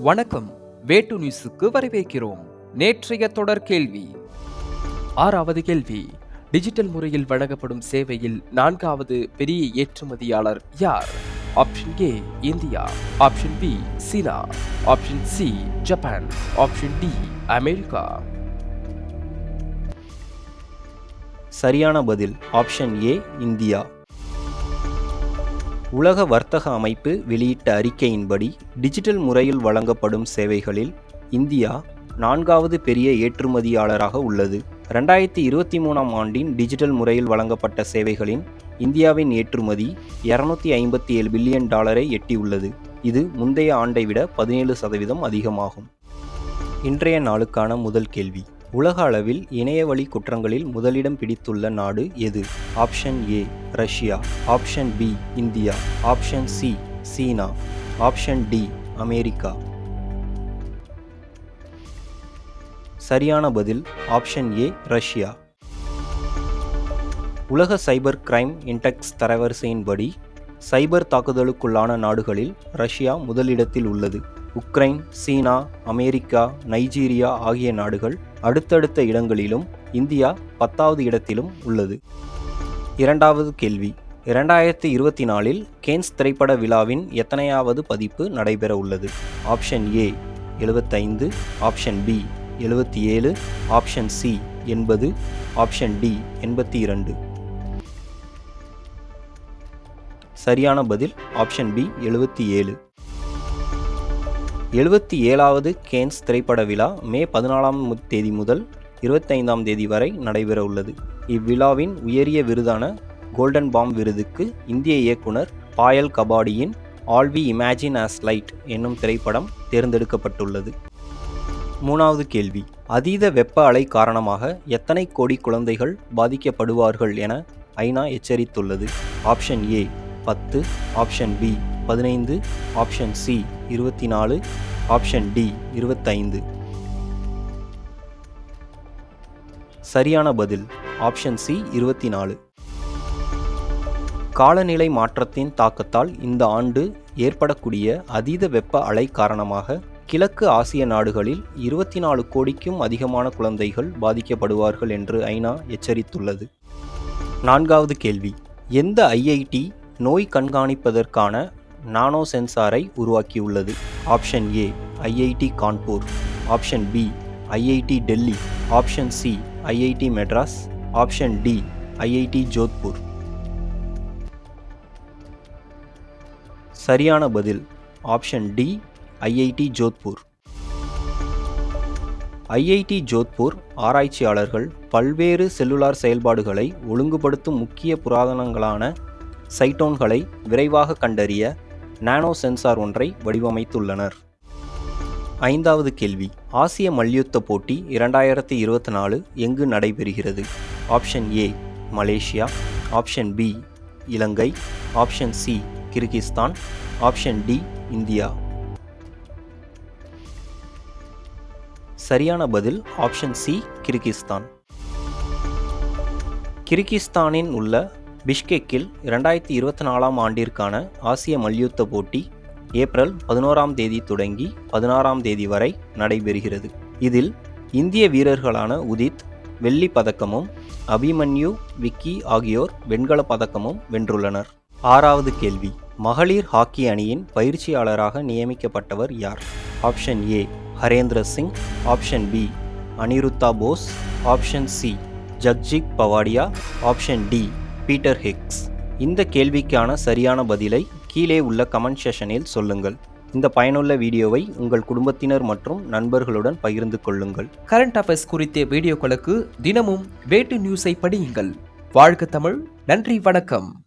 வணக்கம். வேட்டு நியூஸுக்கு வரவேற்கிறோம். நேற்றைய தொடர் கேள்வி. 6வது கேள்வி. டிஜிட்டல் முறையில் வழங்கப்படும் சேவையில் 4வது பெரிய ஏற்றுமதியாளர் யார்? Option A India, option B சீனா, option C Japan, option D America. சரியான பதில் ஆப்ஷன் ஏ இந்தியா. உலக வர்த்தக அமைப்பு வெளியிட்ட அறிக்கையின்படி டிஜிட்டல் முறையில் வழங்கப்படும் சேவைகளில் இந்தியா 4வது பெரிய ஏற்றுமதியாளராக உள்ளது. 2023ஆம் ஆண்டின் டிஜிட்டல் முறையில் வழங்கப்பட்ட சேவைகளின் இந்தியாவின் ஏற்றுமதி $257 பில்லியன் எட்டியுள்ளது. இது முந்தைய ஆண்டை விட 17% அதிகமாகும். இன்றைய நாளுக்கான முதல் கேள்வி. உலக அளவில் இணையவழி குற்றங்களில் முதலிடம் பிடித்துள்ள நாடு எது? Option A Russia, option B India, option C சீனா, ஆப்ஷன் டி அமெரிக்கா. சரியான பதில் ஆப்ஷன் ஏ ரஷ்யா. உலக சைபர் கிரைம் இண்டெக்ஸ் தரவரிசையின்படி சைபர் தாக்குதலுக்குள்ளான நாடுகளில் ரஷ்யா முதலிடத்தில் உள்ளது. உக்ரைன், சீனா, அமெரிக்கா, நைஜீரியா ஆகிய நாடுகள் அடுத்தடுத்த இடங்களிலும் இந்தியா 10வது இடத்திலும் உள்ளது. இரண்டாவது கேள்வி. 2024இல் கேன்ஸ் திரைப்பட விழாவின் எத்தனையாவது பதிப்பு நடைபெற உள்ளது? Option A 75, option B 77, option C 80, option D 82. சரியான பதில் ஆப்ஷன் பி 77. 77வது கேன்ஸ் திரைப்பட விழா மே 14ஆம் தேதி முதல் 25ஆம் தேதி வரை நடைபெற உள்ளது. இவ்விழாவின் உயரிய விருதான கோல்டன் பாம் விருதுக்கு இந்திய இயக்குனர் பாயல் கபாடியின் All We Imagine as Light என்னும் திரைப்படம் தேர்ந்தெடுக்கப்பட்டுள்ளது. மூணாவது கேள்வி. அதீத வெப்ப அலை காரணமாக எத்தனை கோடி குழந்தைகள் பாதிக்கப்படுவார்கள் என ஐநா எச்சரித்துள்ளது? Option A 10, option B 15, option C 24, option D 25. சரியான பதில் ஆப்ஷன் சி 24. காலநிலை மாற்றத்தின் தாக்கத்தால் இந்த ஆண்டு ஏற்படக்கூடிய அதீத வெப்ப அலை காரணமாக கிழக்கு ஆசிய நாடுகளில் 24 கோடிக்கும் அதிகமான குழந்தைகள் பாதிக்கப்படுவார்கள் என்று ஐநா எச்சரித்துள்ளது. நான்காவது கேள்வி. எந்த ஐஐடி நோய் கண்காணிப்பதற்கான நானோ சென்சாரை உருவாக்கியுள்ளது? Option A IIT Kanpur, option B IIT Delhi, option C IIT Madras, option D IIT Jodhpur. சரியான பதில் option D IIT Jodhpur. IIT Jodhpur ஆராய்ச்சியாளர்கள் பல்வேறு செல்லுலார் செயல்பாடுகளை ஒழுங்குபடுத்தும் முக்கிய புரதங்களான சைட்டோன்களை விரைவாக கண்டறிய நானோ சென்சார் ஒன்றை வடிவமைத்துள்ளனர். ஐந்தாவது கேள்வி. ஆசிய மல்யுத்த போட்டி 2024 எங்கு நடைபெறுகிறது? Option A Malaysia, option B Ilangai, option C Kyrgyzstan, option D India. சரியான பதில் ஆப்ஷன் சி கிர்கிஸ்தான். கிர்கிஸ்தானின் உள்ள பிஷ்கெக்கில் 2024ஆம் ஆண்டிற்கான ஆசிய மல்யுத்த போட்டி ஏப்ரல் 11ஆம் தேதி தொடங்கி 16ஆம் தேதி வரை நடைபெறுகிறது. இதில் இந்திய வீரர்களான உதித் வெள்ளி பதக்கமும் அபிமன்யு, விக்கி ஆகியோர் வெண்கல பதக்கமும் வென்றுள்ளனர். ஆறாவது கேள்வி. மகளிர் ஹாக்கி அணியின் பயிற்சியாளராக நியமிக்கப்பட்டவர் யார்? Option A Harendra Singh, option B Aniruddha Bose, option C Jagjit Pawadia, option D Peter Higgs. இந்த கேள்விக்கான சரியான பதிலை கீழே உள்ள கமெண்ட் செஷனில் சொல்லுங்கள். இந்த பயனுள்ள வீடியோவை உங்கள் குடும்பத்தினர் மற்றும் நண்பர்களுடன் பகிர்ந்து கொள்ளுங்கள். கரண்ட் அஃபேர்ஸ் குறித்த வீடியோக்களுக்கு தினமும் வேட்டு நியூஸை படியுங்கள். வாழ்க தமிழ். நன்றி, வணக்கம்.